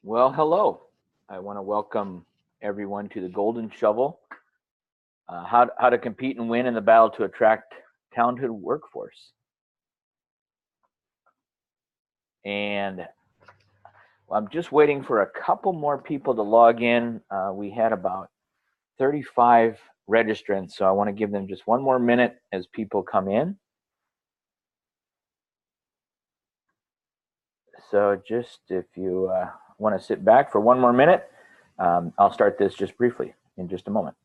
Well, hello. I want to welcome everyone to the Golden Shovel, how to compete and win in the battle to attract talented workforce. And I'm just waiting for a couple more people to log in. We had about 35 registrants, so I want to give them just one more minute as people come in. So just if you want to sit back for one more minute, I'll start this just briefly in just a moment.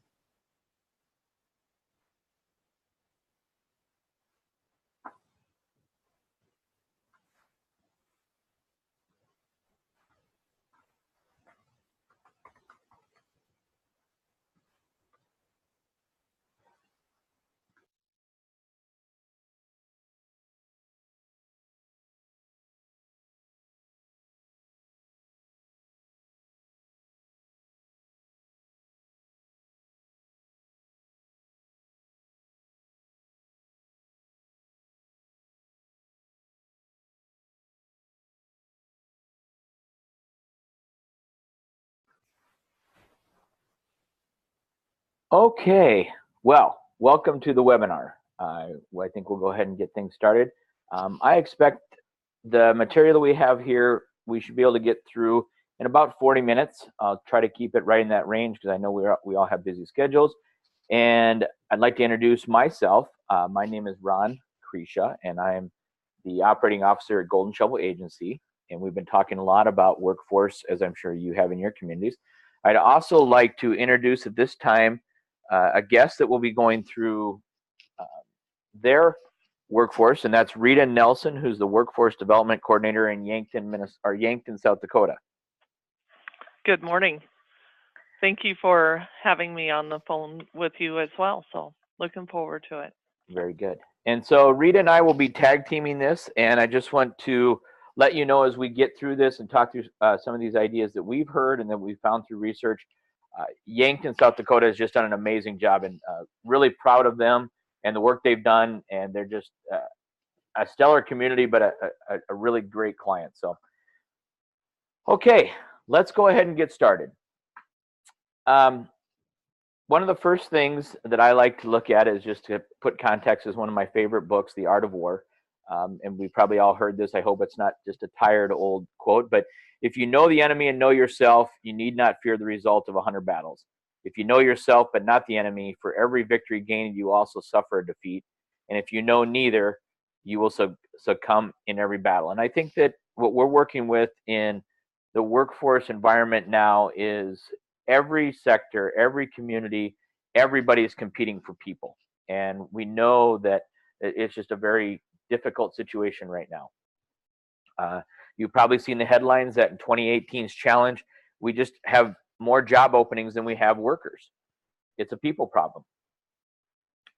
Okay, well, welcome to the webinar. I think we'll go ahead and get things started. I expect the material that we have here, we should be able to get through in about 40 minutes. I'll try to keep it right in that range because I know we all have busy schedules. And I'd like to introduce myself. My name is Ron Kresha, and I'm the operating officer at Golden Shovel Agency. And we've been talking a lot about workforce, as I'm sure you have in your communities. I'd also like to introduce at this time a guest that will be going through their workforce, and that's Rita Nelson, who's the Workforce Development Coordinator in Yankton, South Dakota. Good morning. Thank you for having me on the phone with you as well. So looking forward to it. Very good. And so Rita and I will be tag teaming this, and I just want to let you know as we get through this and talk through some of these ideas that we've heard and that we've found through research. Yankton, South Dakota has just done an amazing job, and really proud of them and the work they've done. And they're just a stellar community, but a really great client. So, okay, let's go ahead and get started. One of the first things that I like to look at is just to put context is one of my favorite books, The Art of War. And we probably all heard this. I hope it's not just a tired old quote, but if you know the enemy and know yourself, you need not fear the result of 100 battles. If you know yourself but not the enemy, for every victory gained, you also suffer a defeat. And if you know neither, you will succumb in every battle. And I think that what we're working with in the workforce environment now is every sector, every community, everybody is competing for people. And we know that it's just a very difficult situation right now. You've probably seen the headlines that in 2018's challenge, we just have more job openings than we have workers. It's a people problem.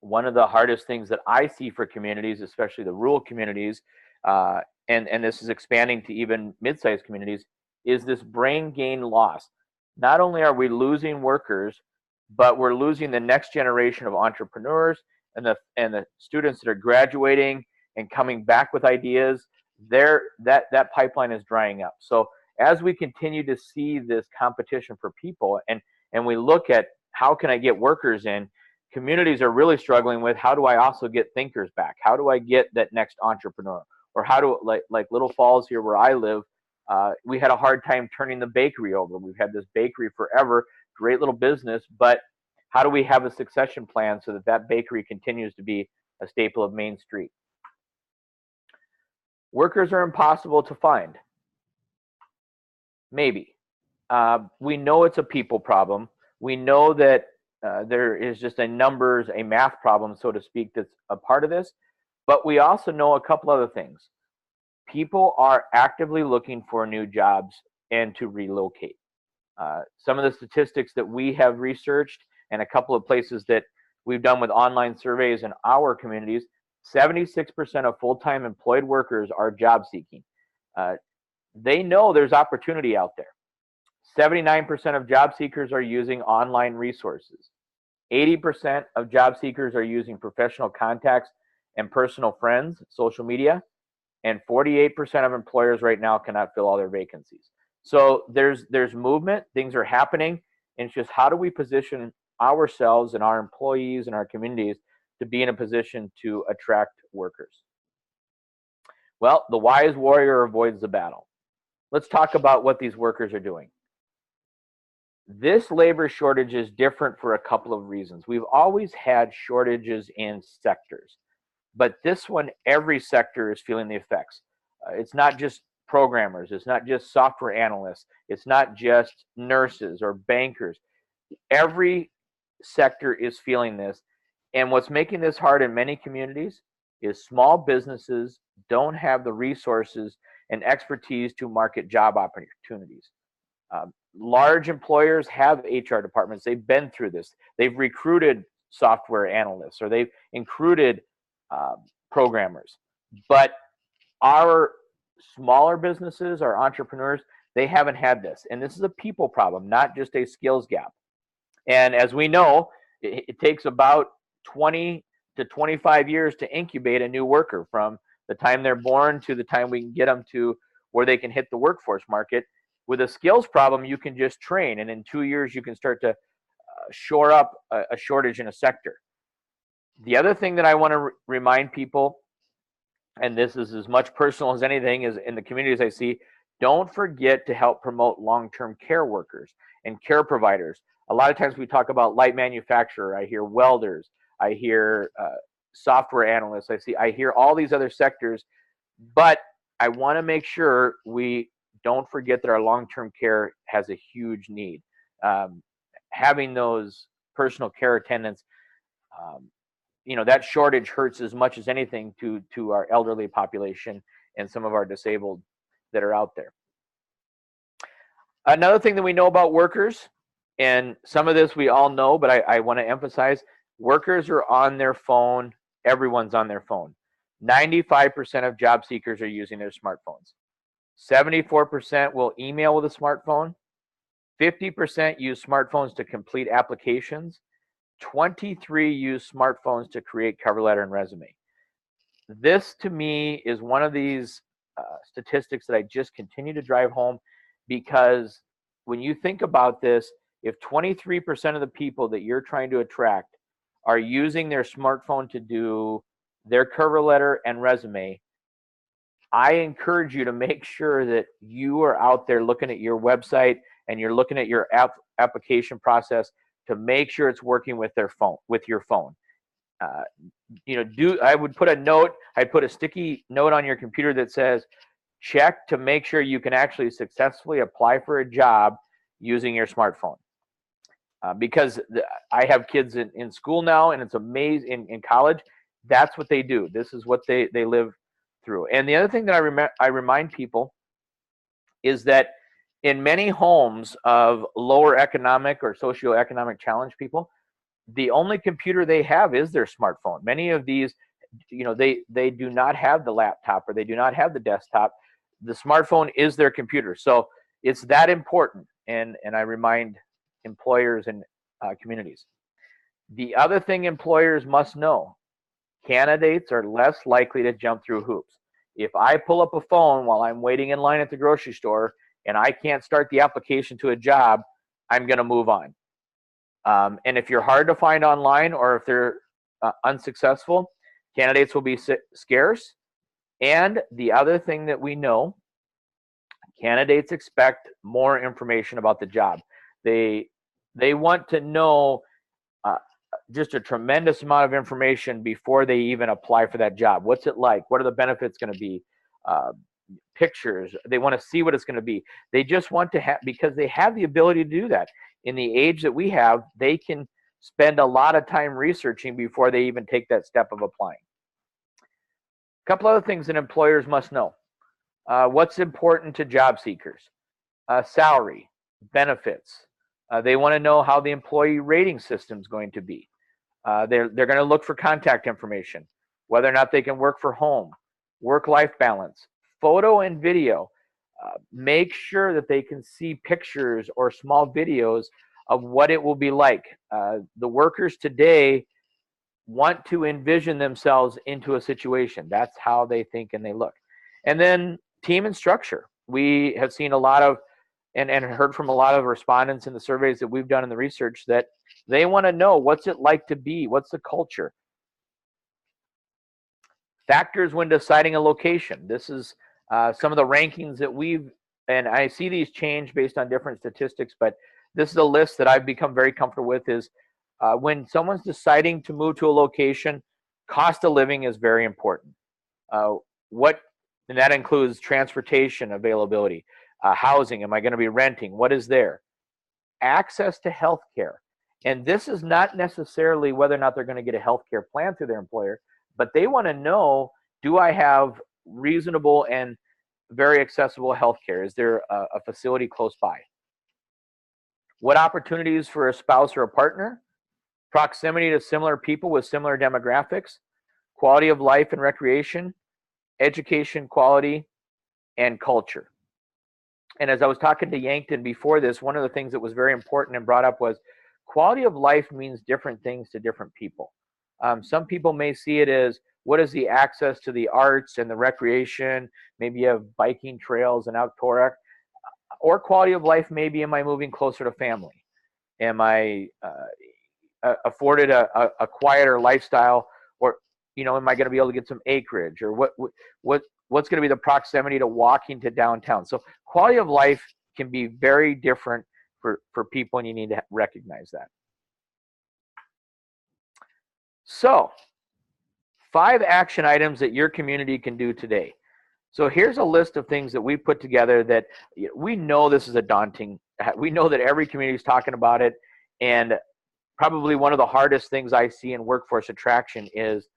One of the hardest things that I see for communities, especially the rural communities, and this is expanding to even mid-sized communities, is this brain gain loss. Not only are we losing workers, but we're losing the next generation of entrepreneurs and the students that are graduating and coming back with ideas. That pipeline is drying up. So as we continue to see this competition for people, and we look at how can I get workers in, communities are really struggling with how do I also get thinkers back? How do I get that next entrepreneur? Or how do, like Little Falls here where I live, we had a hard time turning the bakery over. We've had this bakery forever, great little business, but how do we have a succession plan so that bakery continues to be a staple of Main Street? Workers are impossible to find. Maybe. We know it's a people problem. We know that there is just a math problem, so to speak, that's a part of this. But we also know a couple other things. People are actively looking for new jobs and to relocate. Some of the statistics that we have researched and a couple of places that we've done with online surveys in our communities, 76% of full-time employed workers are job seeking. They know there's opportunity out there. 79% of job seekers are using online resources. 80% of job seekers are using professional contacts and personal friends, social media. And 48% of employers right now cannot fill all their vacancies. So there's movement, things are happening, and it's just how do we position ourselves and our employees and our communities to be in a position to attract workers. Well, the wise warrior avoids the battle. Let's talk about what these workers are doing. This labor shortage is different for a couple of reasons. We've always had shortages in sectors, but this one, every sector is feeling the effects. It's not just programmers, it's not just software analysts, it's not just nurses or bankers. Every sector is feeling this. And what's making this hard in many communities is small businesses don't have the resources and expertise to market job opportunities. Large employers have HR departments. They've been through this. They've recruited software analysts or they've recruited programmers. But our smaller businesses, our entrepreneurs, they haven't had this. And this is a people problem, not just a skills gap. And as we know, it takes about 20 to 25 years to incubate a new worker from the time they're born to the time we can get them to where they can hit the workforce market. With a skills problem, you can just train, and in 2 years, you can start to shore up a shortage in a sector. The other thing that I want to remind people, and this is as much personal as anything, is in the communities I see, don't forget to help promote long-term care workers and care providers. A lot of times we talk about light manufacturer. I hear welders. I hear software analysts. I hear all these other sectors, but I want to make sure we don't forget that our long-term care has a huge need. Having those personal care attendants, that shortage hurts as much as anything to our elderly population and some of our disabled that are out there. Another thing that we know about workers, and some of this we all know, but I want to emphasize, workers are on their phone. Everyone's on their phone. 95% of job seekers are using their smartphones. 74% will email with a smartphone. 50% use smartphones to complete applications. 23 use smartphones to create cover letter and resume. This, to me, is one of these statistics that I just continue to drive home, because when you think about this, if 23% of the people that you're trying to attract are using their smartphone to do their cover letter and resume, I encourage you to make sure that you are out there looking at your website and you're looking at your application process to make sure it's working with your phone. I would put a note, I'd put a sticky note on your computer that says, check to make sure you can actually successfully apply for a job using your smartphone. Because I have kids in school now, and it's amazing, in college, that's what they do. This is what they live through. And the other thing that I remind people is that in many homes of lower economic or socioeconomic challenged people, the only computer they have is their smartphone. Many of these, they do not have the laptop or they do not have the desktop. The smartphone is their computer. So it's that important. And I remind employers and communities. The other thing employers must know, candidates are less likely to jump through hoops. If I pull up a phone while I'm waiting in line at the grocery store and I can't start the application to a job, I'm going to move on. And if you're hard to find online, or if they're unsuccessful, candidates will be scarce. And the other thing that we know, candidates expect more information about the job. They want to know just a tremendous amount of information before they even apply for that job. What's it like? What are the benefits going to be? Pictures. They want to see what it's going to be. They just want to have, because they have the ability to do that. In the age that we have, they can spend a lot of time researching before they even take that step of applying. A couple other things that employers must know. What's important to job seekers? Salary, benefits. They want to know how the employee rating system is going to be. They're going to look for contact information, whether or not they can work from home, work-life balance, photo and video. Make sure that they can see pictures or small videos of what it will be like. The workers today want to envision themselves into a situation. That's how they think and they look. And then team and structure. We have seen a lot of and heard from a lot of respondents in the surveys that we've done in the research that they want to know, what's it like to be? What's the culture? Factors when deciding a location. This is some of the rankings that we've, and I see these change based on different statistics, but this is a list that I've become very comfortable with. Is when someone's deciding to move to a location, cost of living is very important. What, and that includes transportation availability, housing. Am I going to be renting? What is there? Access to health care. And this is not necessarily whether or not they're going to get a health care plan through their employer, but they want to know, do I have reasonable and very accessible health care? Is there a facility close by? What opportunities for a spouse or a partner? Proximity to similar people with similar demographics, quality of life and recreation, education quality, and culture. And as I was talking to Yankton before this, one of the things that was very important and brought up was quality of life means different things to different people. Some people may see it as, what is the access to the arts and the recreation? Maybe you have biking trails and outdoor, or quality of life maybe, am I moving closer to family? Am I afforded a quieter lifestyle, or am I going to be able to get some acreage, or what's going to be the proximity to walking to downtown? So quality of life can be very different for people, and you need to recognize that. So 5 action items that your community can do today. So here's a list of things that we put together that we know this is a daunting, we know that every community is talking about it, and probably one of the hardest things I see in workforce attraction is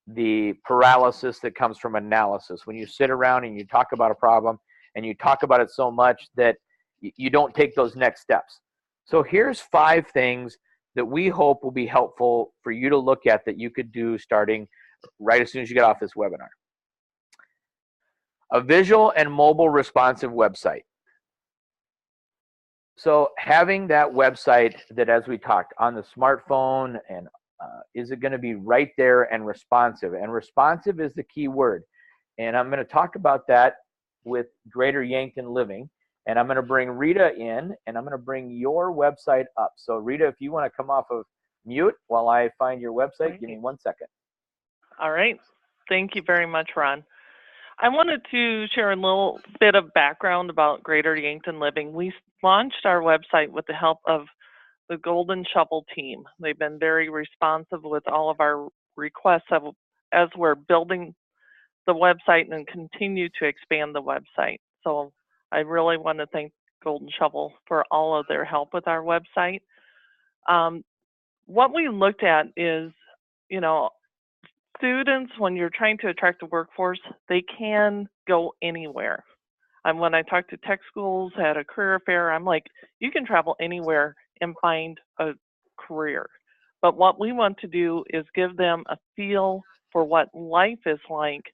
the paralysis that comes from analysis. When you sit around and you talk about a problem and you talk about it so much that you don't take those next steps. So here's 5 things that we hope will be helpful for you to look at that you could do starting right as soon as you get off this webinar. A visual and mobile responsive website. So having that website that, as we talked, on the smartphone, and is it going to be right there and responsive? And responsive is the key word. And I'm going to talk about that with Greater Yankton Living. And I'm going to bring Rita in, and I'm going to bring your website up. So Rita, if you want to come off of mute while I find your website, give me 1 second. All right. Thank you very much, Ron. I wanted to share a little bit of background about Greater Yankton Living. We launched our website with the help of the Golden Shovel team. They've been very responsive with all of our requests as we're building the website and continue to expand the website. So I really want to thank Golden Shovel for all of their help with our website. What we looked at is, students, when you're trying to attract a workforce, they can go anywhere. And when I talk to tech schools at a career fair, I'm like, you can travel anywhere and find a career. But what we want to do is give them a feel for what life is like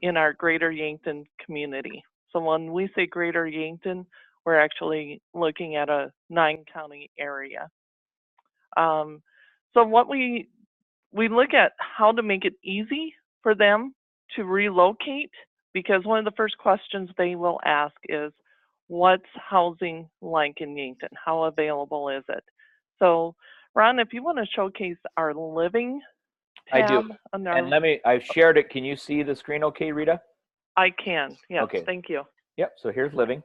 in our Greater Yankton community. So when we say Greater Yankton, we're actually looking at a 9-county area. So what we look at how to make it easy for them to relocate, because one of the first questions they will ask is, what's housing like in Yankton? How available is it? So Ron, if you want to showcase our living tab. I do. And I've shared it. Can you see the screen okay, Rita? I can, yes, okay. Thank you. Yep, so here's living.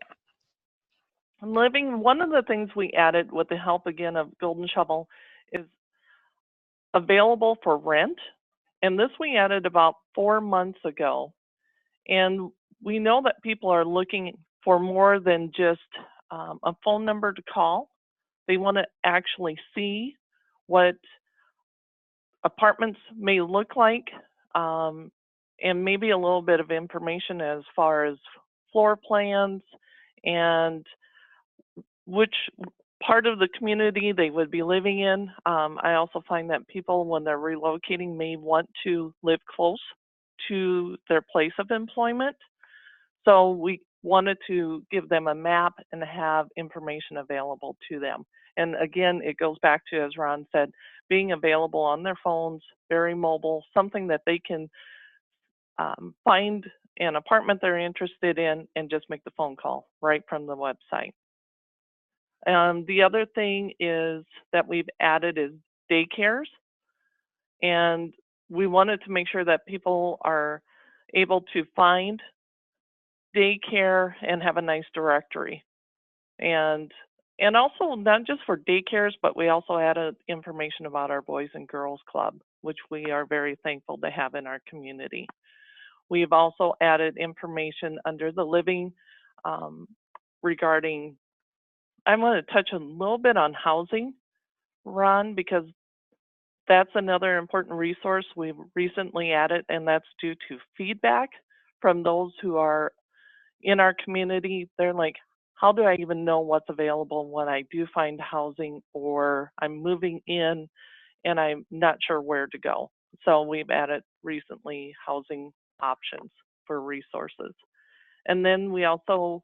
Living, one of the things we added with the help again of Golden Shovel is available for rent. And this we added about 4 months ago. And we know that people are looking for more than just a phone number to call. They want to actually see what apartments may look like, and maybe a little bit of information as far as floor plans and which part of the community they would be living in. I also find that people, when they're relocating, may want to live close to their place of employment. So we wanted to give them a map and have information available to them. And again, it goes back to, as Ron said, being available on their phones, very mobile, something that they can find an apartment they're interested in and just make the phone call right from the website. The other thing is that we've added is daycares, and we wanted to make sure that people are able to find daycare and have a nice directory. And also not just for daycares, but we also added information about our Boys and Girls Club, which we are very thankful to have in our community. We've also added information under the living regarding, I want to touch a little bit on housing, Ron, because that's another important resource we've recently added, and that's due to feedback from those who are in our community. They're like, how do I even know what's available when I do find housing, or I'm moving in and I'm not sure where to go? So we've added recently housing options for resources. And then we also,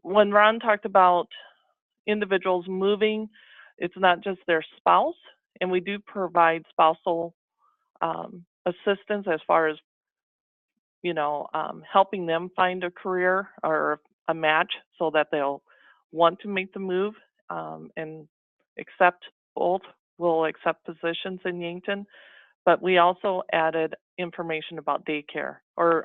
when Ron talked about individuals moving, it's not just their spouse, and we do provide spousal assistance as far as helping them find a career or a match so that they'll want to make the move and accept both. Will accept positions in Yankton, but we also added information about daycare, or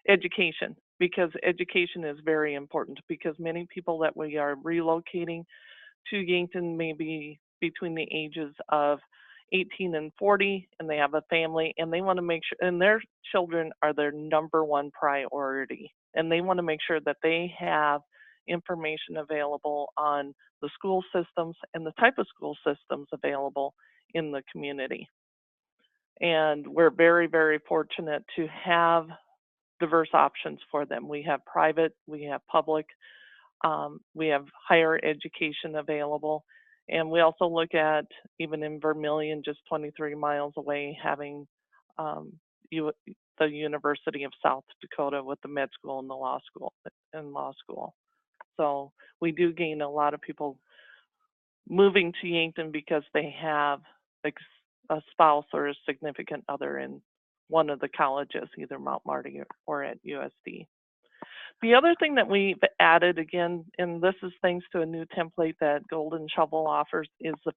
education, because education is very important, because many people that we are relocating to Yankton may be between the ages of 18 and 40, and they have a family, and they want to make sure, and their children are their number one priority, and they want to make sure that they have information available on the school systems and the type of school systems available in the community. And we're very, very fortunate to have diverse options for them. We have private, we have public, we have higher education available. And we also look at, even in Vermilion, just 23 miles away, having the University of South Dakota with the med school and the law school. So we do gain a lot of people moving to Yankton because they have a spouse or a significant other in one of the colleges, either Mount Marty or at USD. The other thing that we've added, again, and this is thanks to a new template that Golden Shovel offers, is the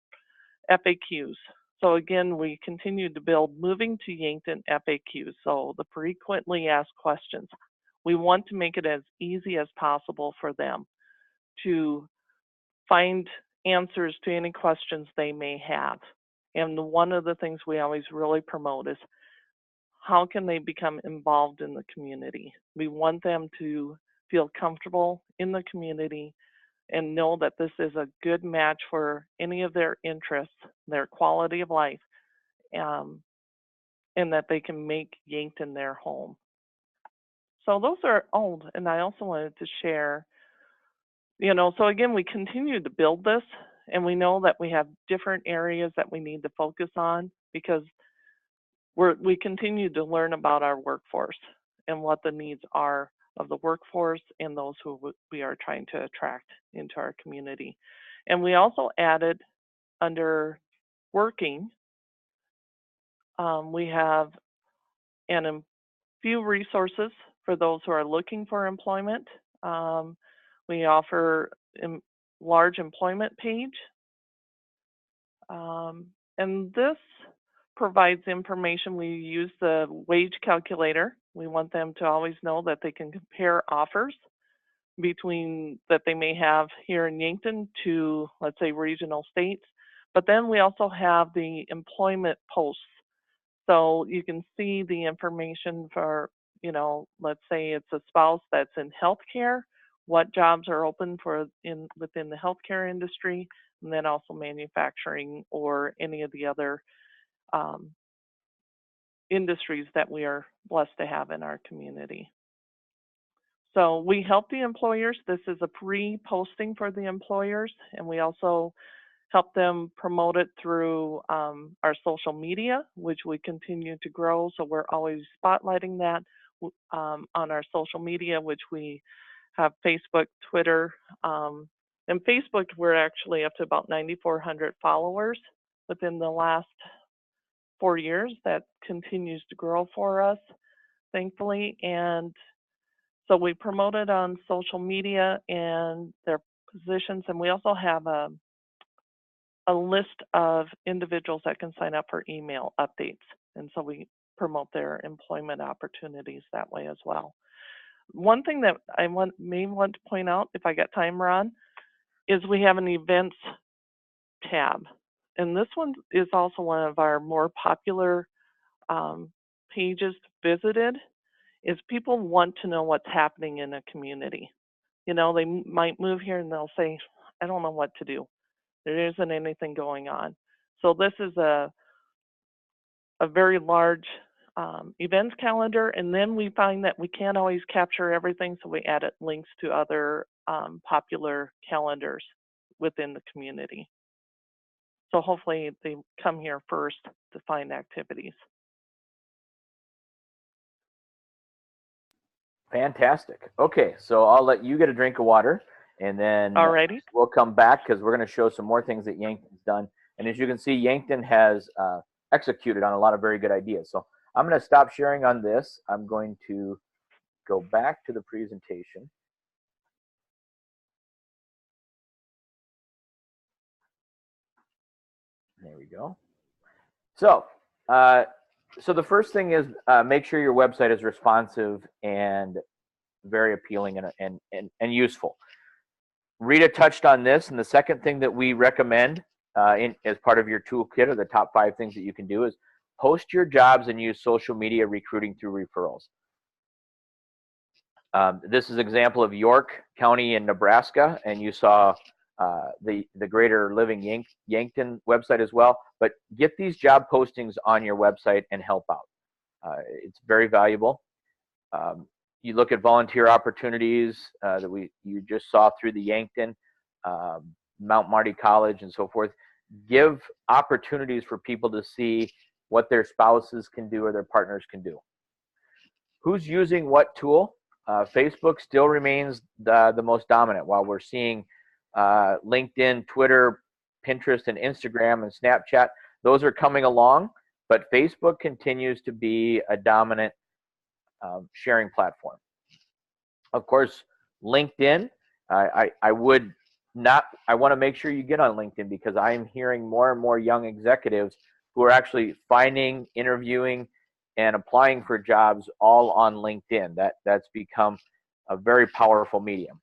FAQs. So again, we continue to build moving to Yankton FAQs, so the frequently asked questions. We want to make it as easy as possible for them to find answers to any questions they may have. And one of the things we always really promote is, how can they become involved in the community? We want them to feel comfortable in the community and know that this is a good match for any of their interests, their quality of life, and that they can make Yankton their home. So those are old, and I also wanted to share, so again, we continue to build this, and we know that we have different areas that we need to focus on, because we continue to learn about our workforce and what the needs are of the workforce and those who we are trying to attract into our community. And we also added, under working, we have a few resources for those who are looking for employment. We offer a large employment page, and this provides information. We use the wage calculator. We want them to always know that they can compare offers between that they may have here in Yankton to, let's say, regional states. But then we also have the employment posts. So you can see the information for, let's say it's a spouse that's in healthcare, what jobs are open within the healthcare industry, and then also manufacturing or any of the other industries that we are blessed to have in our community. So we help the employers. This is a free posting for the employers, and we also help them promote it through our social media, which we continue to grow. So we're always spotlighting that on our social media, which we have Facebook, Twitter, and Facebook, we're actually up to about 9,400 followers within the last 4 years. That continues to grow for us, thankfully. And So we promote it on social media and their positions, and we also have a list of individuals that can sign up for email updates. And so we promote their employment opportunities that way as well. One thing that I may want to point out, if I got time, Ron, is we have an events tab. And this one is also one of our more popular pages visited, is people want to know what's happening in a community. You know, they might move here and they'll say, I don't know what to do. There isn't anything going on. So this is a very large events calendar, and then we find that we can't always capture everything, so we added links to other popular calendars within the community. So hopefully they come here first to find activities. Fantastic. Okay, so I'll let you get a drink of water, and then Alrighty. we'll come back because we're going to show some more things that Yankton's done. And as you can see, Yankton has executed on a lot of very good ideas. So I'm going to stop sharing on this. I'm going to go back to the presentation. There we go. So, so the first thing is make sure your website is responsive and very appealing and useful. Rita touched on this, and the second thing that we recommend as part of your toolkit, or the top 5 things that you can do, is post your jobs and use social media recruiting through referrals. This is an example of York County in Nebraska, and you saw the Greater Living Yankton website as well. But get these job postings on your website and help out. It's very valuable. You look at volunteer opportunities that you just saw through the Yankton, Mount Marty College, and so forth. Give opportunities for people to see what their spouses can do or their partners can do. Who's using what tool? Facebook still remains the most dominant, while we're seeing LinkedIn, Twitter, Pinterest, and Instagram, and Snapchat. Those are coming along, but Facebook continues to be a dominant sharing platform. Of course, LinkedIn, I want to make sure you get on LinkedIn, because I'm hearing more and more young executives who are actually finding, interviewing, and applying for jobs all on LinkedIn. That's become a very powerful medium.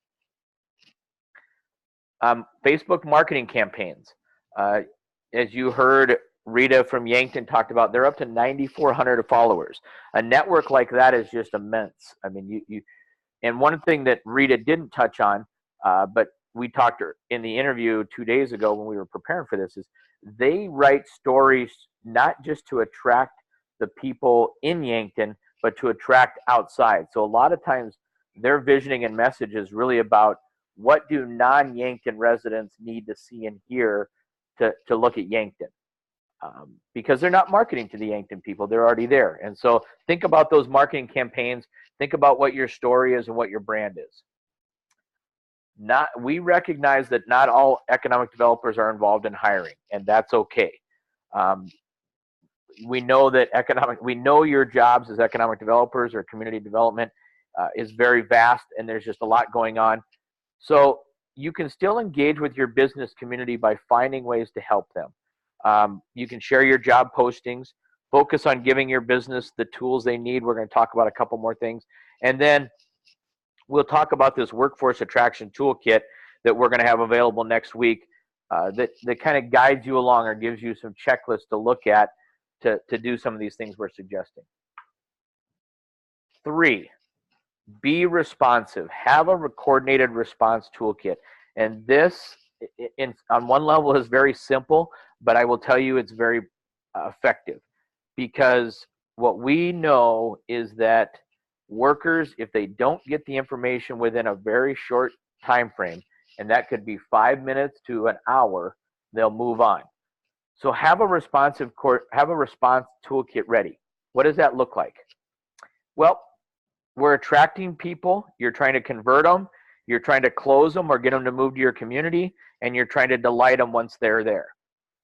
Facebook marketing campaigns. As you heard Rita from Yankton talked about, they're up to 9,400 followers. A network like that is just immense. I mean, and one thing that Rita didn't touch on, but we talked in the interview 2 days ago when we were preparing for this, is they write stories not just to attract the people in Yankton, but to attract outside. So a lot of times their visioning and message is really about what do non-Yankton residents need to see and hear to look at Yankton. Because they're not marketing to the Yankton people, they're already there. And so think about those marketing campaigns, think about what your story is and what your brand is. We recognize that not all economic developers are involved in hiring, and that's okay. We know that your jobs as economic developers or community development is very vast, and there's just a lot going on. So you can still engage with your business community by finding ways to help them. You can share your job postings, focus on giving your business the tools they need. We're going to talk about a couple more things. And then we'll talk about this workforce attraction toolkit that we're going to have available next week that kind of guides you along or gives you some checklists to look at to do some of these things we're suggesting. 3, be responsive. Have a coordinated response toolkit. And this, on one level, is very simple, but I will tell you it's very effective, because what we know is that workers, if they don't get the information within a very short time frame, and that could be 5 minutes to an hour, they'll move on. So have a response toolkit ready. What does that look like? Well, we're attracting people. You're trying to convert them. You're trying to close them or get them to move to your community, and you're trying to delight them once they're there.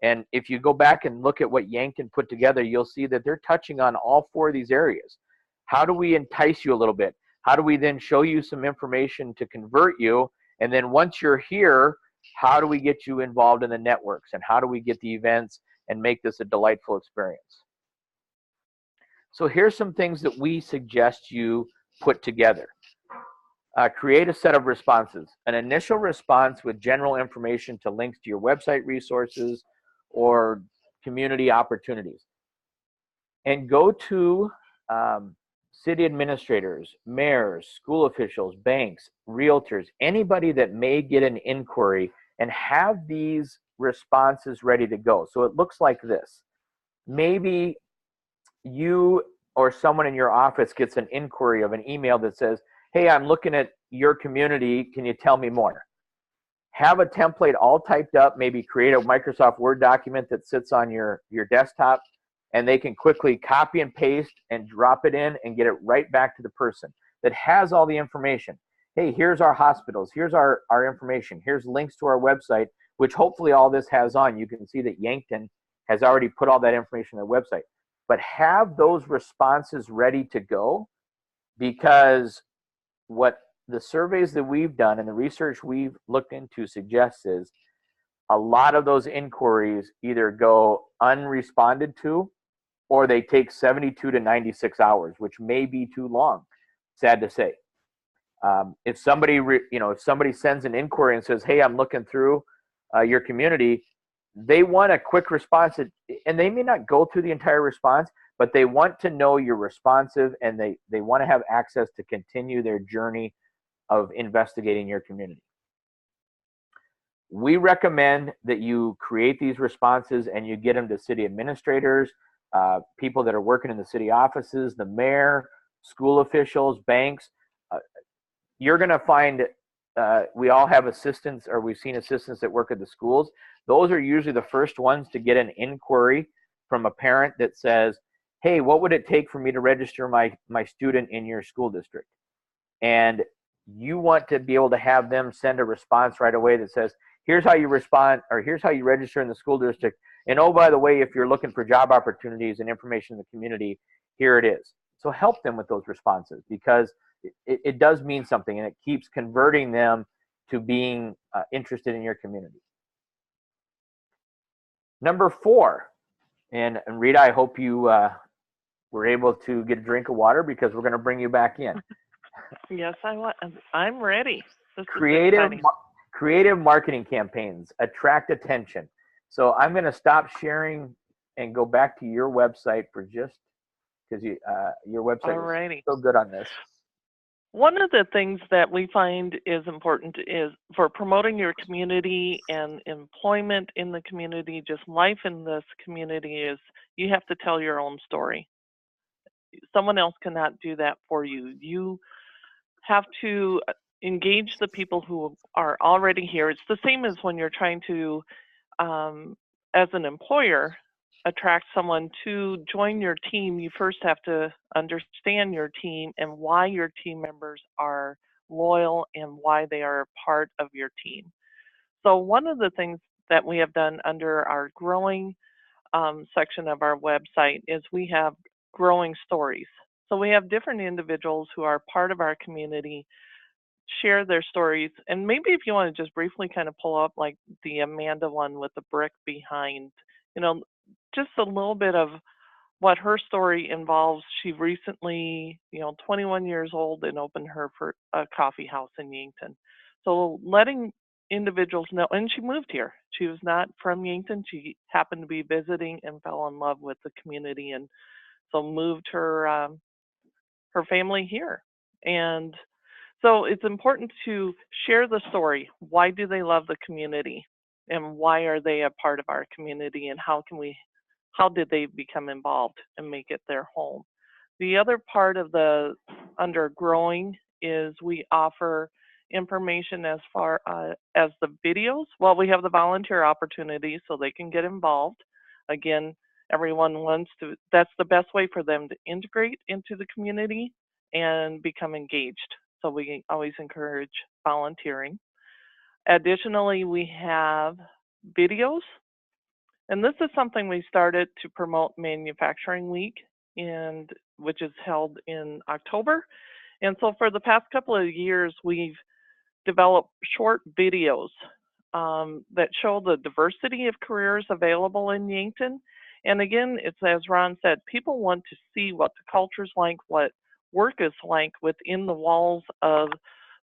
And if you go back and look at what Yankton put together, you'll see that they're touching on all 4 of these areas. How do we entice you a little bit? How do we then show you some information to convert you? And then once you're here, how do we get you involved in the networks? And how do we get the events and make this a delightful experience? So here's some things that we suggest you put together. Create a set of responses. An initial response with general information to links to your website resources or community opportunities. And go to city administrators, mayors, school officials, banks, realtors, anybody that may get an inquiry, and have these responses ready to go. So it looks like this. Maybe you or someone in your office gets an inquiry of an email that says, hey, I'm looking at your community, can you tell me more? Have a template all typed up, maybe create a Microsoft Word document that sits on your desktop, and they can quickly copy and paste and drop it in and get it right back to the person that has all the information. Hey, here's our hospitals, here's our information, here's links to our website, which hopefully all this has on. You can see that Yankton has already put all that information on their website. But have those responses ready to go, because what the surveys that we've done and the research we've looked into suggests is a lot of those inquiries either go unresponded to, or they take 72 to 96 hours, which may be too long, sad to say. If somebody, if somebody sends an inquiry and says, hey, I'm looking through your community, they want a quick response, and they may not go through the entire response, but they want to know you're responsive, and they want to have access to continue their journey of investigating your community. We recommend that you create these responses and you get them to city administrators, people that are working in the city offices, the mayor, school officials, banks. You're going to find we all have assistants, or we've seen assistants that work at the schools. Those are usually the first ones to get an inquiry from a parent that says, hey, what would it take for me to register my student in your school district? And you want to be able to have them send a response right away that says, here's how you respond, or here's how you register in the school district. And oh, by the way, if you're looking for job opportunities and information in the community, here it is. So help them with those responses, because it does mean something, and it keeps converting them to being interested in your community. Number 4, and Rita, I hope you were able to get a drink of water, because we're going to bring you back in. Yes, I'm ready. This is creative marketing campaigns attract attention. So I'm going to stop sharing and go back to your website for just because your website is so good on this. One of the things that we find is important is for promoting your community and employment in the community, just life in this community, is you have to tell your own story. Someone else cannot do that for you. You have to engage the people who are already here. It's the same as when you're trying to, as an employer, attract someone to join your team. You first have to understand your team and why your team members are loyal and why they are a part of your team. So one of the things that we have done under our growing section of our website is we have growing stories. So we have different individuals who are part of our community share their stories. And maybe if you want to just briefly kind of pull up like the Amanda one with the brick behind, just a little bit of what her story involves. She recently, 21 years old, and opened her for a coffee house in Yankton. So letting individuals know, and she moved here. She was not from Yankton. She happened to be visiting and fell in love with the community, and so moved her family here. And so it's important to share the story. Why do they love the community, and why are they a part of our community, and how did they become involved and make it their home? The other part of the under growing is we offer information as far as the videos. Well, we have the volunteer opportunities so they can get involved. Again, everyone wants to, that's the best way for them to integrate into the community and become engaged. So we always encourage volunteering. Additionally, we have videos. And this is something we started to promote Manufacturing Week, which is held in October. And so for the past couple of years, we've developed short videos that show the diversity of careers available in Yankton. And again, it's as Ron said, people want to see what the culture's like, what work is like within the walls of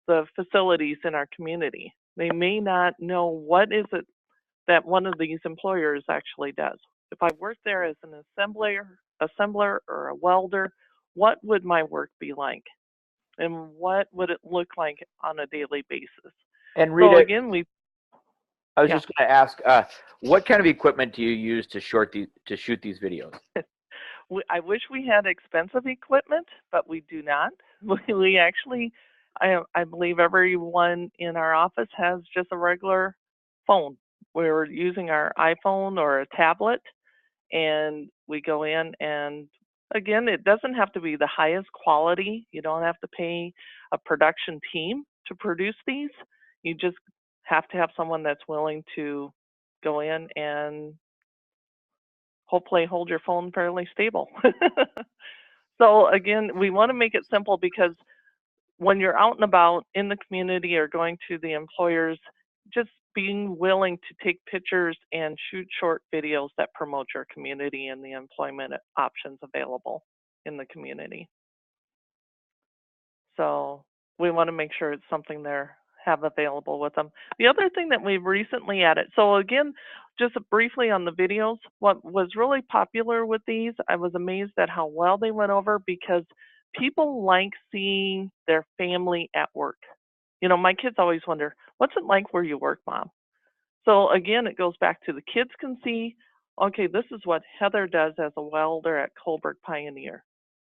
the facilities in our community. They may not know what is it that one of these employers actually does. If I work there as an assembler or a welder, what would my work be like? And what would it look like on a daily basis? And So Rita, again, I was yeah. just going to ask, what kind of equipment do you use to shoot these videos? I wish we had expensive equipment, but we do not. We actually, I believe everyone in our office has just a regular phone. We're using our iPhone or a tablet, and we go in, and again, it doesn't have to be the highest quality. You don't have to pay a production team to produce these. You just have to have someone that's willing to go in and hopefully hold your phone fairly stable. So again, we want to make it simple because when you're out and about in the community or going to the employers, just being willing to take pictures and shoot short videos that promote your community and the employment options available in the community. So we want to make sure it's something they have available with them. The other thing that we've recently added, so again, just briefly on the videos, what was really popular with these, I was amazed at how well they went over because people like seeing their family at work. You know, my kids always wonder, what's it like where you work, Mom? So again, it goes back to the kids can see, okay, this is what Heather does as a welder at Colberg Pioneer.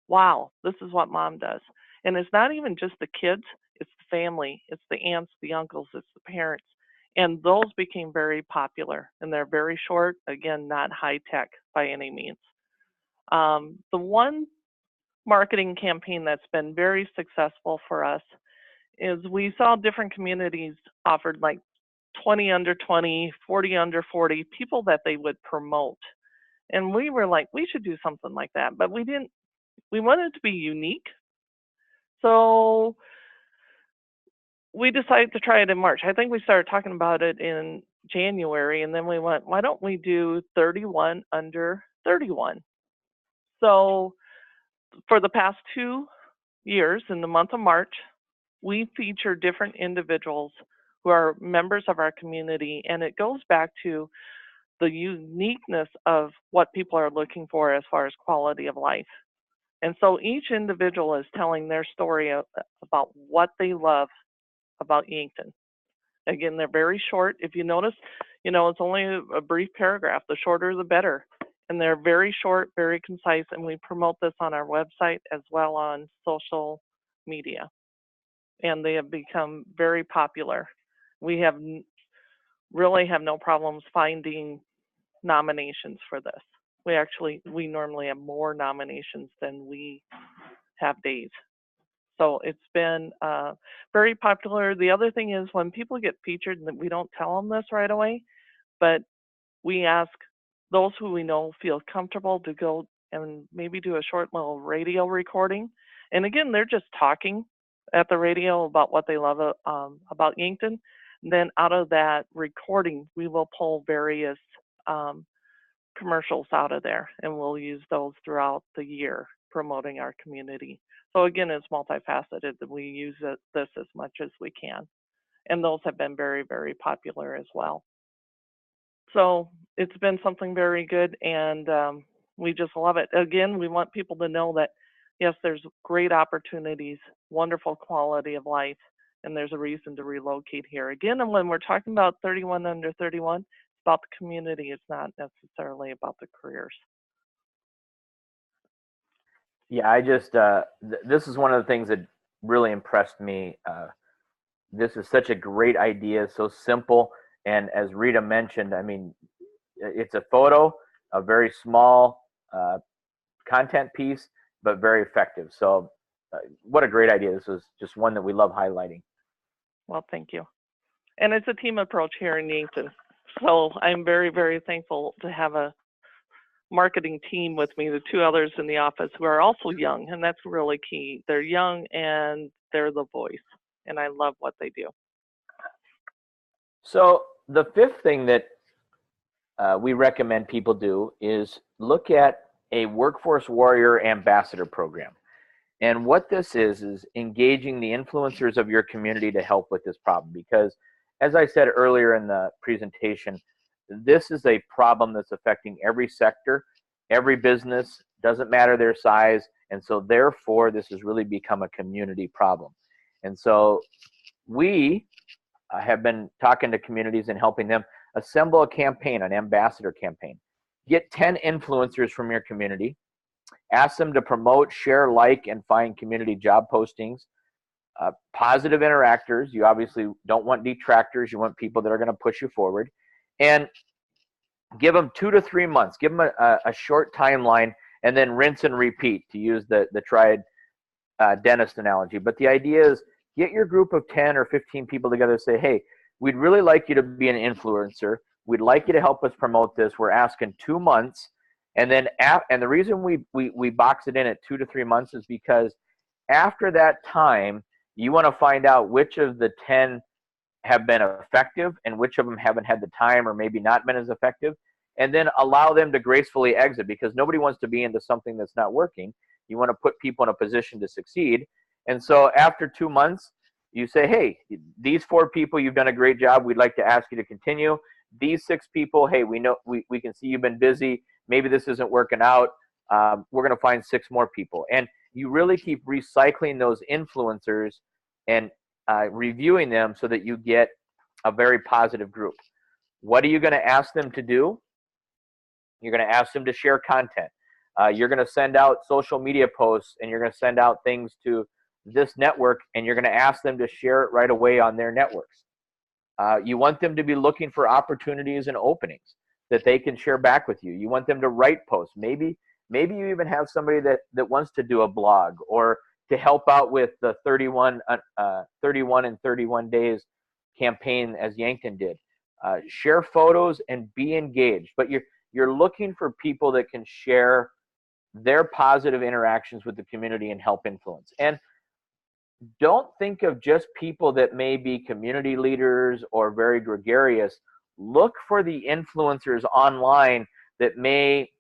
Wow, this is what Mom does. And it's not even just the kids, it's the family, it's the aunts, the uncles, it's the parents. And those became very popular, and they're very short, again, not high tech by any means. The one marketing campaign that's been very successful for us is we saw different communities offered like 20 under 20, 40 under 40 people that they would promote. And we were like, we should do something like that, but we didn't. We wanted to be unique. So we decided to try it in March. I think we started talking about it in January, and then we went, why don't we do 31 under 31? So for the past 2 years, in the month of March, we feature different individuals who are members of our community, and it goes back to the uniqueness of what people are looking for as far as quality of life. And so each individual is telling their story about what they love about Yankton. Again, they're very short. If you notice, you know, it's only a brief paragraph. The shorter, the better. And they're very short, very concise, and we promote this on our website as well on social media. And they have become very popular. We have really have no problems finding nominations for this. We normally have more nominations than we have days. So it's been very popular. The other thing is when people get featured, and we don't tell them this right away, but we ask those who we know feel comfortable to go and maybe do a short little radio recording. And again, they're just talking at the radio about what they love about Yankton. And then out of that recording, we will pull various commercials out of there, and we'll use those throughout the year promoting our community. So again, it's multifaceted that we use this as much as we can. And those have been very, very popular as well. So it's been something very good, and we just love it. Again, we want people to know that, yes, there's great opportunities, wonderful quality of life, and there's a reason to relocate here. Again, and when we're talking about 31 under 31, it's about the community. It's not necessarily about the careers. Yeah, I just this is one of the things that really impressed me. This is such a great idea, so simple, and as Rita mentioned, I mean, it's a photo, a very small content piece, but very effective. So, what a great idea! This is just one that we love highlighting. Well, thank you. And it's a team approach here in Yankton. So I'm very, very thankful to have marketing team with me, the two others in the office who are also young, and that's really key. They're young and they're the voice, and I love what they do. So the fifth thing that we recommend people do is look at a workforce warrior ambassador program. And what this is engaging the influencers of your community to help with this problem. Because as I said earlier in the presentation, this is a problem that's affecting every sector, every business, doesn't matter their size. And so therefore, this has really become a community problem. And so we have been talking to communities and helping them assemble a campaign, an ambassador campaign. Get 10 influencers from your community. Ask them to promote, share, like, and find community job postings. Positive interactors. You obviously don't want detractors. You want people that are going to push you forward. And give them 2 to 3 months. Give them a short timeline, and then rinse and repeat, to use the tried dentist analogy. But the idea is, get your group of 10 or 15 people together and say, hey, we'd really like you to be an influencer. We'd like you to help us promote this. We're asking 2 months. And then, and the reason we box it in at 2 to 3 months is because after that time, you want to find out which of the 10 have been effective and which of them haven't had the time or maybe not been as effective, and then allow them to gracefully exit, because nobody wants to be into something that's not working. You want to put people in a position to succeed. And so after 2 months, you say, hey, these 4 people, you've done a great job. We'd like to ask you to continue. These 6 people, hey, we know we can see you've been busy. Maybe this isn't working out. We're going to find 6 more people. And you really keep recycling those influencers and reviewing them so that you get a very positive group. What are you going to ask them to do? You're going to ask them to share content. You're going to send out social media posts, and you're going to send out things to this network, and you're going to ask them to share it right away on their networks. You want them to be looking for opportunities and openings that they can share back with you. You want them to write posts. Maybe you even have somebody that wants to do a blog or to help out with the 31 and 31 days campaign as Yankton did. Share photos and be engaged. But you're looking for people that can share their positive interactions with the community and help influence. And don't think of just people that may be community leaders or very gregarious. Look for the influencers online that may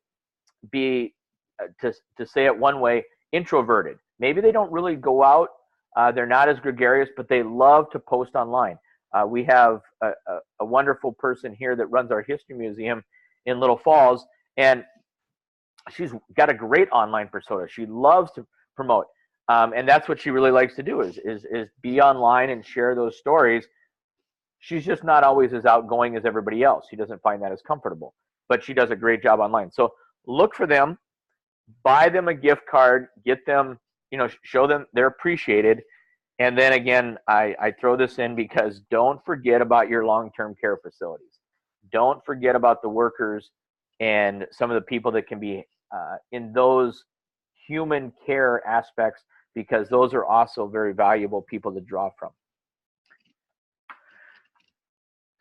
be, to say it one way, introverted. Maybe they don't really go out. They're not as gregarious, but they love to post online. We have a wonderful person here that runs our history museum in Little Falls, and she's got a great online persona. She loves to promote. And that's what she really likes to do is be online and share those stories. She's just not always as outgoing as everybody else. She doesn't find that as comfortable, but she does a great job online. So look for them, buy them a gift card, get them, show them they're appreciated. And then again, I throw this in because don't forget about your long-term care facilities. Don't forget about the workers and some of the people that can be in those human care aspects, because those are also very valuable people to draw from.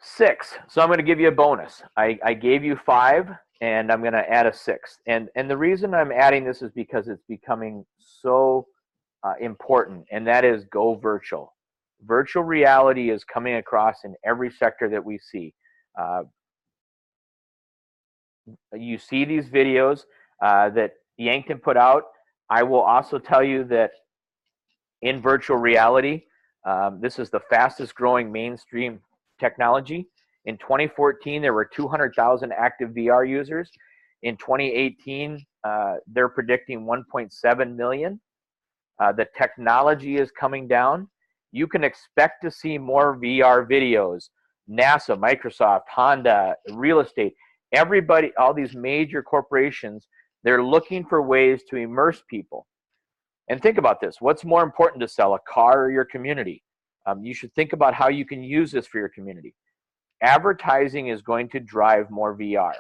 6. So I'm going to give you a bonus. I gave you 5, and I'm going to add a 6th. And the reason I'm adding this is because it's becoming so important, and that is go virtual. Virtual reality is coming across in every sector that we see. You see these videos that Yankton put out. I will also tell you that in virtual reality, this is the fastest growing mainstream technology. In 2014, there were 200,000 active VR users. In 2018, they're predicting 1.7 million. The technology is coming down. You can expect to see more VR videos. NASA, Microsoft, Honda, real estate, everybody, all these major corporations, they're looking for ways to immerse people. And think about this. What's more important to sell, a car or your community? You should think about how you can use this for your community. Advertising is going to drive more VR.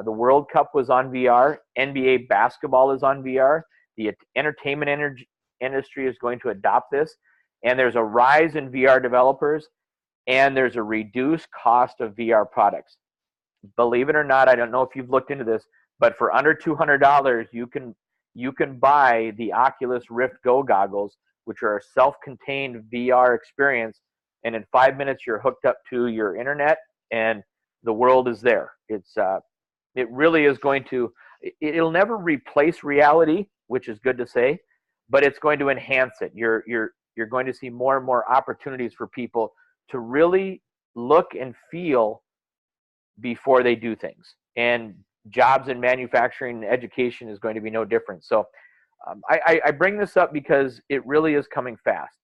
The World Cup was on VR. NBA basketball is on VR. The entertainment industry is going to adopt this. And there's a rise in VR developers, and there's a reduced cost of VR products. Believe it or not, I don't know if you've looked into this, But for under $200, you can buy the Oculus Rift Go goggles, which are a self-contained VR experience, and in 5 minutes you're hooked up to your internet, and the world is there. It really is going to. It'll never replace reality, which is good to say, but it's going to enhance it. You're going to see more and more opportunities for people to really look and feel before they do things. And jobs in manufacturing and education is going to be no different. So I bring this up because it really is coming fast.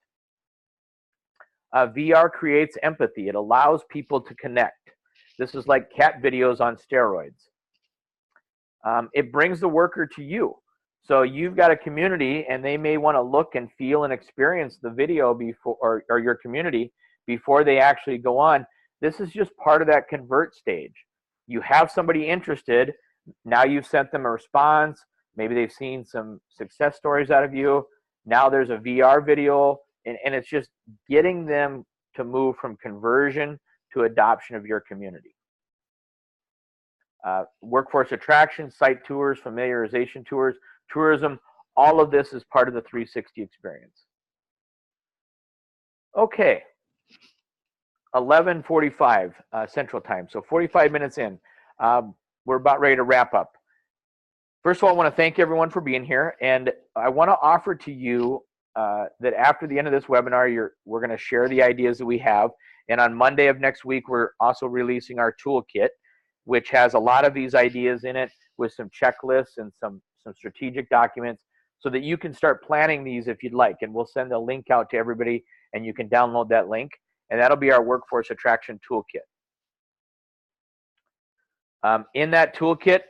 VR creates empathy. It allows people to connect. This is like cat videos on steroids. It brings the worker to you. So you've got a community, and they may want to look and feel and experience the video before, or your community, before they actually go on. This is just part of that convert stage. You have somebody interested. Now you've sent them a response. Maybe they've seen some success stories out of you. Now there's a VR video, and it's just getting them to move from conversion to adoption of your community. Workforce attraction, site tours, familiarization tours, tourism, all of this is part of the 360 experience. Okay, 11:45 Central Time, so 45 minutes in. We're about ready to wrap up. First of all, I want to thank everyone for being here, and I want to offer to you that after the end of this webinar, we're going to share the ideas that we have, and on Monday of next week, we're also releasing our toolkit, which has a lot of these ideas in it with some checklists and some strategic documents so that you can start planning these if you'd like. And we'll send a link out to everybody, and you can download that link. And that'll be our workforce attraction toolkit. In that toolkit,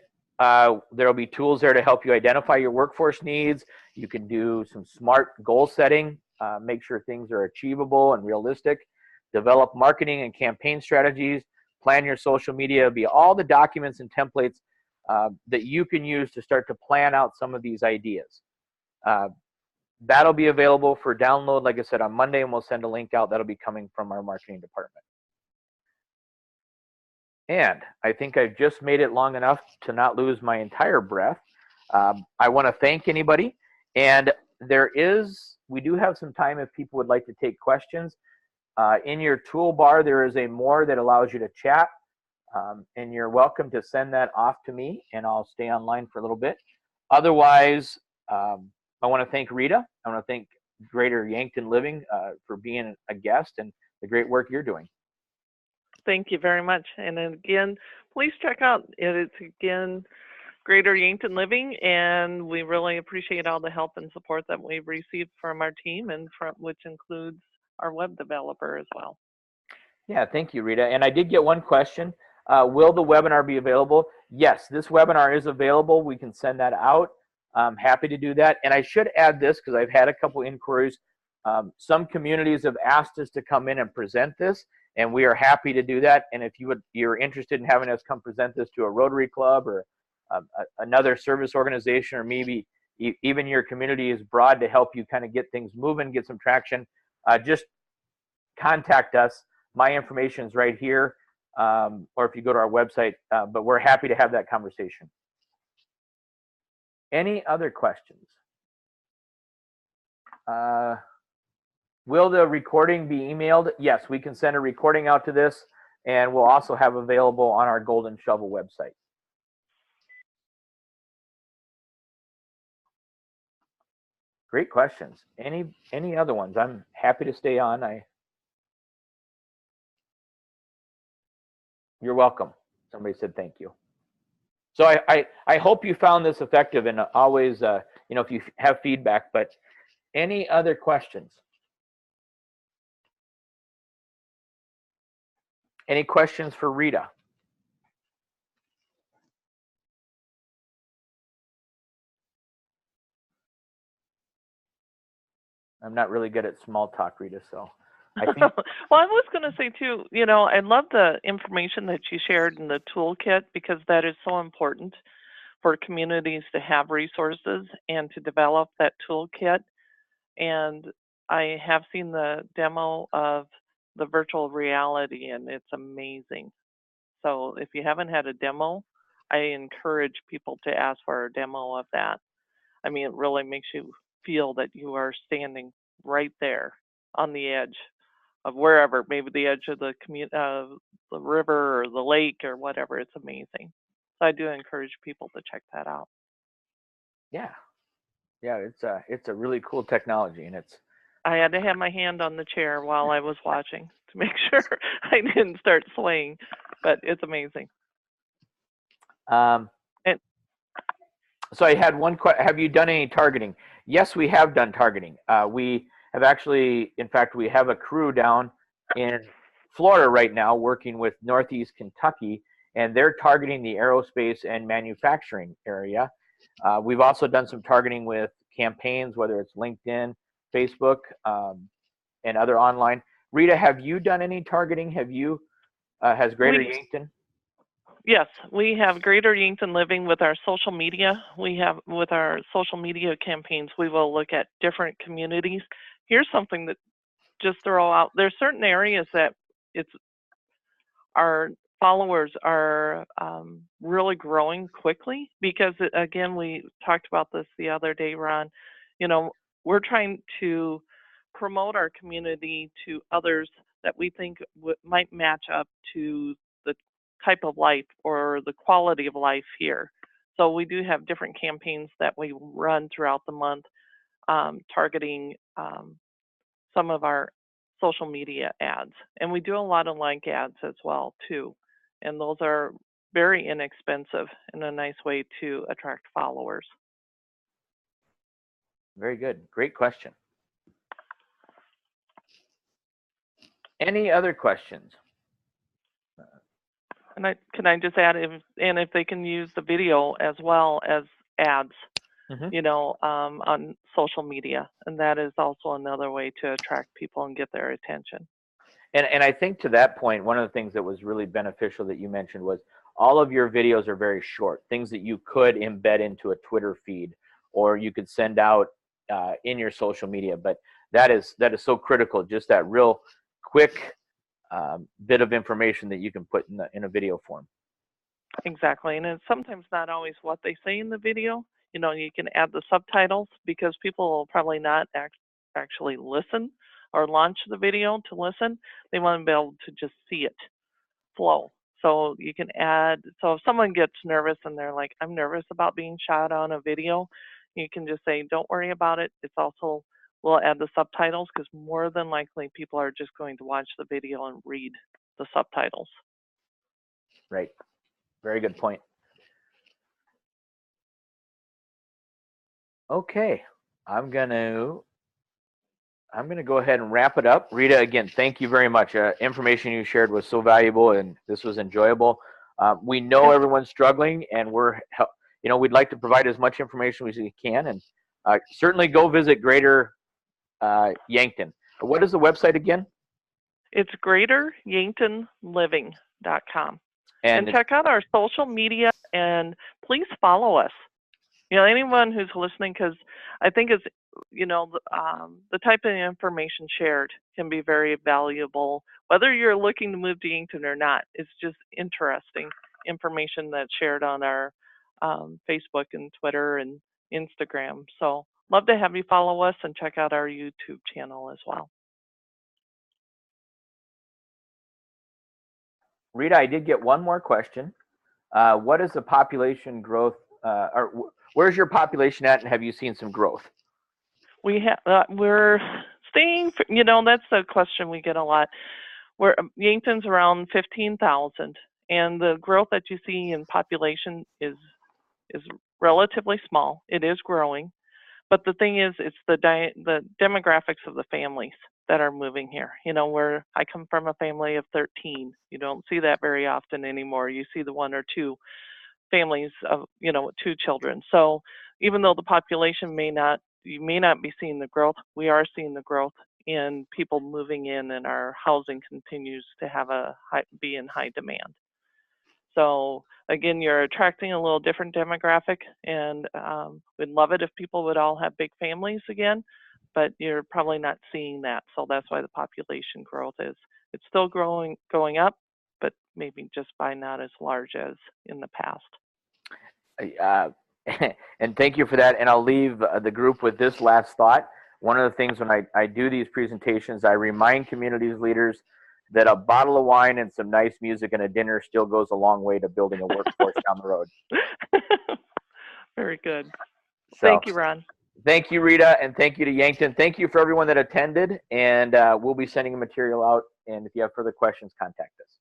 there'll be tools there to help you identify your workforce needs. You can do some smart goal setting, make sure things are achievable and realistic, develop marketing and campaign strategies, plan your social media. It'll be all the documents and templates that you can use to start to plan out some of these ideas. That'll be available for download, like I said, on Monday, and we'll send a link out. That'll be coming from our marketing department. And I think I've just made it long enough to not lose my entire breath. I want to thank anybody. And we do have some time if people would like to take questions. In your toolbar, there is a more that allows you to chat. And you're welcome to send that off to me, and I'll stay online for a little bit. Otherwise, I want to thank Rita. I want to thank Greater Yankton Living for being a guest and the great work you're doing. Thank you very much. And again, please check out, it's again Greater Yankton Living, and we really appreciate all the help and support that we've received from our team, and which includes our web developer as well. Yeah, thank you, Rita. And I did get one question. Will the webinar be available? Yes, this webinar is available. We can send that out. I'm happy to do that. And I should add this because I've had a couple inquiries. Some communities have asked us to come in and present this, and we are happy to do that. And if you're interested in having us come present this to a Rotary Club or another service organization, or maybe even your community is broad to help you kind of get things moving, get some traction, just contact us. My information is right here, or if you go to our website, but we're happy to have that conversation. Any other questions? Will the recording be emailed? Yes, we can send a recording out to this, and we'll also have available on our Golden Shovel website. Great questions. Any other ones? I'm happy to stay on. You're welcome. Somebody said thank you. So I hope you found this effective, and always, if you have feedback, but any other questions? Any questions for Rita? I'm not really good at small talk, Rita, so I think. Well, I was going to say too, I love the information that you shared in the toolkit, because that is so important for communities to have resources and to develop that toolkit. And I have seen the demo of the virtual reality, and it's amazing. So if you haven't had a demo I encourage people to ask for a demo of that. I mean, it really makes you feel that you are standing right there on the edge of wherever, maybe the edge of the the river or the lake or whatever. It's amazing. So I do encourage people to check that out. Yeah, yeah, it's a really cool technology, and it's I had to have my hand on the chair while I was watching to make sure I didn't start swaying, but it's amazing. um, And so I had one question. Have you done any targeting? Yes, we have done targeting. We have actually, in fact, we have a crew down in Florida right now working with Northeast Kentucky, and they're targeting the aerospace and manufacturing area. We've also done some targeting with campaigns, whether it's LinkedIn, Facebook, and other online. Rita, have you done any targeting? Have you, has Greater Yankton? Yes, we have Greater Yankton Living with our social media. We have with our social media campaigns, we will look at different communities. Here's something that just throw out. There's certain areas that it's our followers are really growing quickly because again, we talked about this the other day, Ron. You know, we're trying to promote our community to others that we think might match up to the type of life or the quality of life here. So we do have different campaigns that we run throughout the month, targeting some of our social media ads. And we do a lot of like ads as well too. And those are very inexpensive and a nice way to attract followers. Very good. Great question. Any other questions? And can I just add, if they can use the video as well as ads, you know, on social media, and that is also another way to attract people and get their attention. And I think to that point, one of the things that was really beneficial that you mentioned was all of your videos are very short, things that you could embed into a Twitter feed or you could send out in your social media. But that is so critical, just that real quick bit of information that you can put in a video form. Exactly, and it's sometimes not always what they say in the video. You know, you can add the subtitles because people will probably not actually listen or launch the video to listen. They want to be able to just see it flow. So you can add, so if someone gets nervous and they're like, I'm nervous about being shot on a video, you can just say, don't worry about it. It's also, we'll add the subtitles because more than likely people are just going to watch the video and read the subtitles. Right. Very good point. Okay, I'm gonna go ahead and wrap it up. Rita, again, thank you very much. Information you shared was so valuable, and this was enjoyable. We know everyone's struggling, and we'd like to provide as much information as we can, and certainly go visit Greater Yankton. What is the website again? It's greateryanktonliving.com. And check out our social media, and please follow us. You know, anyone who's listening, because I think it's, you know, the type of information shared can be very valuable, whether you're looking to move to Yankton or not. It's just interesting information that's shared on our Facebook and Twitter and Instagram. So love to have you follow us and check out our YouTube channel as well. Rita, I did get one more question. What is the population growth, or where's your population at, and have you seen some growth? We're staying, you know, that's a question we get a lot. Yankton's around 15,000, and the growth that you see in population is relatively small. It is growing, but the thing is, it's the demographics of the families that are moving here. You know, where I come from a family of 13. You don't see that very often anymore. You see the one or two families of, you know, 2 children. So even though the population you may not be seeing the growth, we are seeing the growth in people moving in, and our housing continues to be in high demand. So again, you're attracting a little different demographic, and we'd love it if people would all have big families again, but you're probably not seeing that. So that's why the population growth it's still going up, but maybe just by not as large as in the past. Uh, and thank you for that. And I'll leave the group with this last thought. One of the things when I do these presentations, I remind communities leaders that a bottle of wine and some nice music and a dinner still goes a long way to building a workforce down the road. Very good. So, thank you, Ron. Thank you, Rita, and thank you to Yankton. Thank you for everyone that attended, and we'll be sending material out. And if you have further questions, contact us.